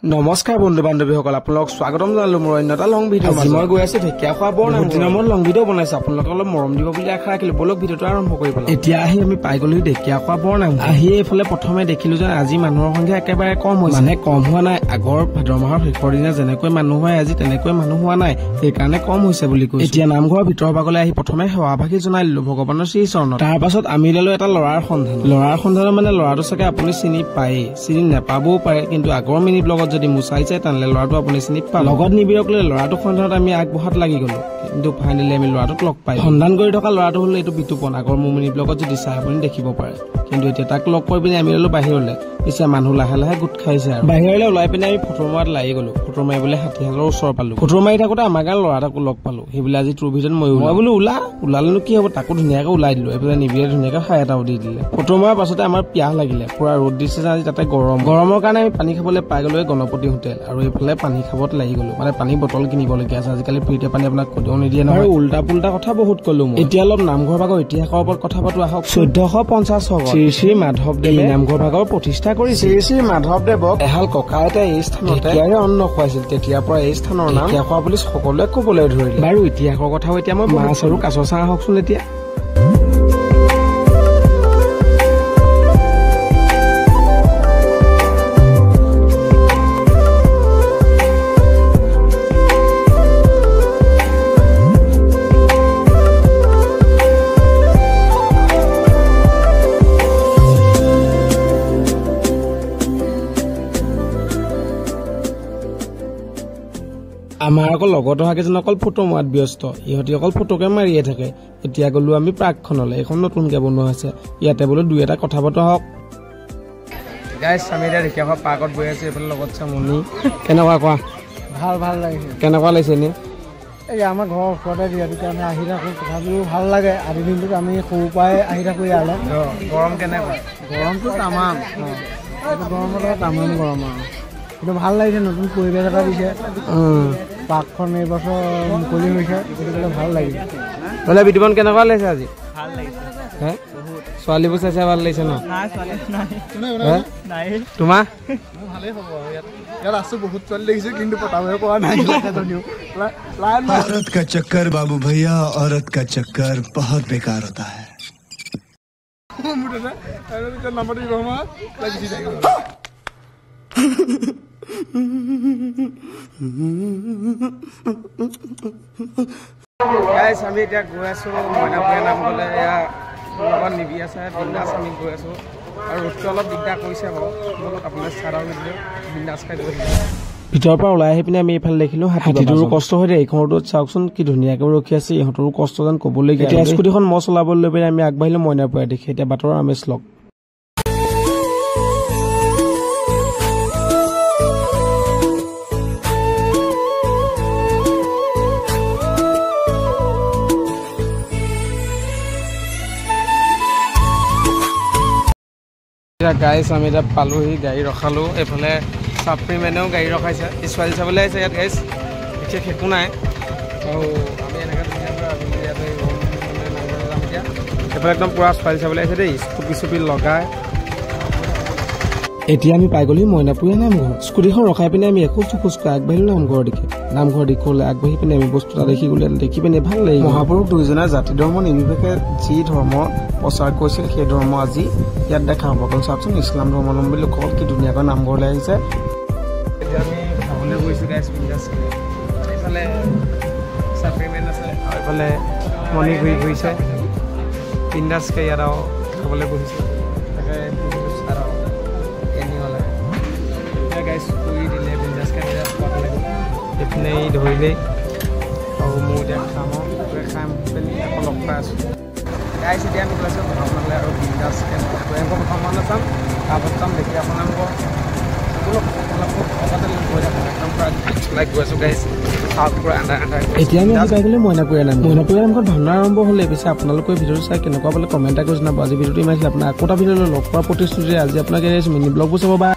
নমস্কাৰ বন্ধু বান্ধৱীসকল আপোনালোক স্বাগতম জনালো মোৰ অন্যটা লং ভিডিঅ' আজি মই গৈ আছো ঢেকীয়াখোৱা বৰনাম দিনৰ মই লং ভিডিঅ' বনাইছো আপোনালোকে অলপ মৰম দিব বুলি আশা ৰাখিলো বলক ভিডিঅ'টো আৰম্ভ কৰিব এতিয়া আহি আমি পাই গলো ঢেকীয়াখোৱা বৰনাম আহি এইফালে প্ৰথমে দেখিলো যে আজি মানুহৰ সংখ্যা একেবাৰে কম হৈছে মানে কম হোৱা নাই আগৰ ভাদ মাহৰ শেষৰ দিনা যেনেকৈ মানুহ হয় আজি তেনেকৈ মানুহ হোৱা নাই সেইকাৰণে কম হৈছে বুলি কৈছে এতিয়া নামঘৰৰ ভিতৰৰ ভাগলৈ আহি প্ৰথমে সেৱাভাগী জনাই দিলো ভগৱানৰ শ্ৰী চৰণত তাৰ পাছত আমি ললো এটা ল'ৰাৰ সন্ধান মানে ল'ৰাটো চাগে আপুনি চিনি পায় চিনি নাপাবও পাৰে কিন্তু আগৰ মিনি ব্লগত যদি মুচাইছে তানলে ল'ৰাটো আপুনি চিনি পাব লগত নিবিৰকলে ল'ৰাটো সন্ধানত আমি আগবঢ়াত লাগি গলো কিন্তু ফাইনেলি আমি ল'ৰাটোক লগ পাই সন্ধান কৰি থকা ল'ৰাটো হল এইটো বিতুপন আগৰ মোৰ মিনি ব্লগত যদি চাই আপুনি দেখিব পাৰে কিন্তু এতিয়া তাক লগ কৰি পিনে আমি ললো বাহিৰলৈ পিছে মানুহ লাহে লাহে গোট খাইছে আৰু বাহিৰলৈ ওলাই পিনে আমি ফটো মাৰাত লাগি গলো ফটো মাৰিবলৈ হাতীহালৰ ওচৰ পালো ফটো মাৰি থাকোতে আমাৰ গাঁৱৰ ল'ৰাটাকো লগ পালো সেইবিলাক আজি তোৰ ভিতৰত মই বোলো ওলালেনো কি হ'ব তাকো ধুনীয়াকৈ ওলাই দিলো এইফালে নিবিৰে ধুনীয়াকৈ খাই এটাও দি দিলে ফটো মৰাৰ পাছতে আমাৰ পিয়াহ লাগিলে পুৰা ৰ'দ দিছে যে আজি তাতে গৰমৰ কাৰণে আমি পানী খাবলৈ পাই গলো গণপতি হোটেল আৰু এইফালে পানী খাবত লাগি গলো মানে পানী বটল কিনিবলগীয়া আছে আজিকালি ফ্ৰীতে পানী আপোনাক ক'লেও নিদিয়ে নহয় উল্টা পুল্টা কথা বহুত কলো এতিয়া অলপ নামঘৰ ভাগৰ ইতিহাসৰ ওপৰত কথা পাতো আহক 1450 চনত শ্ৰী শ্ৰী মাধৱদেৱে নামঘৰ ভাগৰ প্ৰতিষ্ঠা কৰিছিল শ্ৰী শ্ৰী মাধৱদেৱক এহাল ককা এটাই এই স্থানতে অন্ন খুৱাইছিল তেতিয়াৰ পৰা এই স্থানৰ নাম ঢেকীয়াখোৱা বুলি সকলোৱে ক'বলৈ ধৰিলে বাৰু ইতিহাসৰ কথাও এতিয়া মই মাছ আৰু কাছ চাহ আহকচোন এতিয়া আমাৰ অকল লগত অহা কেইজন অকল ফটো মৰাত ব্যস্ত ইহঁতি অকল ফটোকে মাৰিয়ে থাকে এতিয়া গলো আমি প্ৰাকখনলৈ এখন নতুনকে বনোৱা হৈছে ইয়াতে বোলো দুই এটা কথা বতৰা হওক গাইছ আমি এতিয়া ঢেকীয়াখোৱা পাৰ্কত গৈ আছো এইফালে লগত চামনি কেনেকুৱা কোৱা ভাল লাগিছে কেনেকুৱা লাগিছে নে এই আমাৰ ঘৰৰ ওচৰতে যিহেতু আমি আহি থাকোঁ তথাপিও ভাল লাগে আজি দিনটোত আমি সৰুৰ পৰাই আহি থাকোঁ ইয়ালৈ গৰম কেনেকুৱা গৰমটো তামাম এইটো গৰমত তামাম গৰম আৰু কিন্তু ভাল লাগিছে নতুন পৰিৱেশ এটা দিছে পাৰ্কখন এইবছৰ মুকলি হৈছে গতিকে ভাল লাগিছে বোলে বিতুপন কেনেকুৱা লাগিছে আজি ভাল লাগিছে হে ছোৱালীবোৰ চাইছে ভাল লাগিছে ন তোমাৰ ভালেই হ'ব ইয়াত আছো বহুত ছোৱালী দেখিছো কিন্তু পতাবহে পৰা নাই औरत का चक्कर बाबू भैया औरत का चक्कर बहुत बेकार होता है আমি এতিয়া গৈ আছো মইনাপুৰীয়া নামঘৰলৈ এয়া লগত নিবি আছে বিন্দাছ আমি গৈ আছো আৰু ৰ'দটো অলপ দিগদাৰ কৰিছে বাৰু আপোনাৰ চাৰা বিন্দাছ খাই গৈ ভিতৰৰ পৰা ওলাই আহি পিনে আমি এইফালে দেখিলো হাতীটোৰো কষ্ট হৈ দিয়ে এইখন ৰ'দত চাওকচোন কি ধুনীয়াকৈ ৰখি আছে ইহঁতৰো কষ্ট যেন ক'বলগীয়া এতিয়া স্কুটিখন মই চলাবলৈ লৈ পিনে আমি আগবাঢ়িলো মইনাপুৰীয়া দেখি এতিয়া বাটৰ আমেজ লগ গাইছ আমি এতিয়া পালোহি গাড়ী ৰখালো এইফালে ছাপ্ৰিমেনেও গাড়ী ৰখাইছে ছোৱালী চাবলৈ আহিছে ইয়াত গাইছ বিশেষ একো নাই আৰু আমি এনেকৈ ধুনীয়াকৈ ইয়াতে নামঘৰলৈ যাম এতিয়া এইফালে একদম পূৰা ছোৱালী চাবলৈ আহিছে দেই স্কুপি লগাই এতিয়া আমি পাই গ'লো মইনাপুৰীয়া নামঘৰ স্কুটিখন ৰখাই পিনে আমি খোজকৈ আগবাঢ়িলো নামঘৰৰ দিশলৈ আগবাঢ়ি পিনে আমি বস্তু এটা দেখি গ'লো দেখি পিনে ভাল লাগিল মহাপুৰুষ দুয়োজনে জাতি ধৰ্ম নিৰ্বিশেষে যি ধৰ্ম প্ৰচাৰ কৰিছিল সেই ধৰ্ম আজি ইয়াত দেখা হ'ব কাৰণ চাওকচোন ইছলাম ধৰ্মাৱলম্বী লোকসকল কি ধুনীয়াকৈ নামঘৰলৈ আহিছে এতিয়া আমি খাবলৈ গৈছোঁ গাইছ বিন্দাছকৈ এইফালে ছাপ্ৰিমেণ্ট আছে আৰু এইফালে মণি ঘূৰি ঘূৰিছে বিন্দাছকৈ ইয়াত আৰু খাবলৈ বহিছোঁ তাকে গাইছ কৰি দিলে বিন্দাছকৈ খোৱাব লাগিব এইপিনে ধৰিলেই আৰু মোৰ এতিয়া খাম খাই পিনি আকৌ লগ পাই আছোঁ গাইছ এতিয়া আমি গৈছোঁ প্ৰথমলৈ আৰু বিন্দাছকৈ প্ৰথমলৈ চাম তাৰপাছত চাম দেখি আপোনাৰ এতিয়া আমি আহি পাই গ'লো মইনাপুৰীয়া নামঘৰত ভাওনা আৰম্ভ হ'লে পিছে আপোনালোকে ভিডিঅ'টো চাই কেনেকুৱা বোলে কমেণ্ট এটা কৰি জনাব আজি ভিডিঅ'টো ইমান আপোনাৰ আকৌ এটা ভিডিঅ'লৈ লগ পোৱাৰ প্ৰতিশ্ৰুতিৰে আজি আপোনালোকে মিনি ব্লগবোৰ চাব বা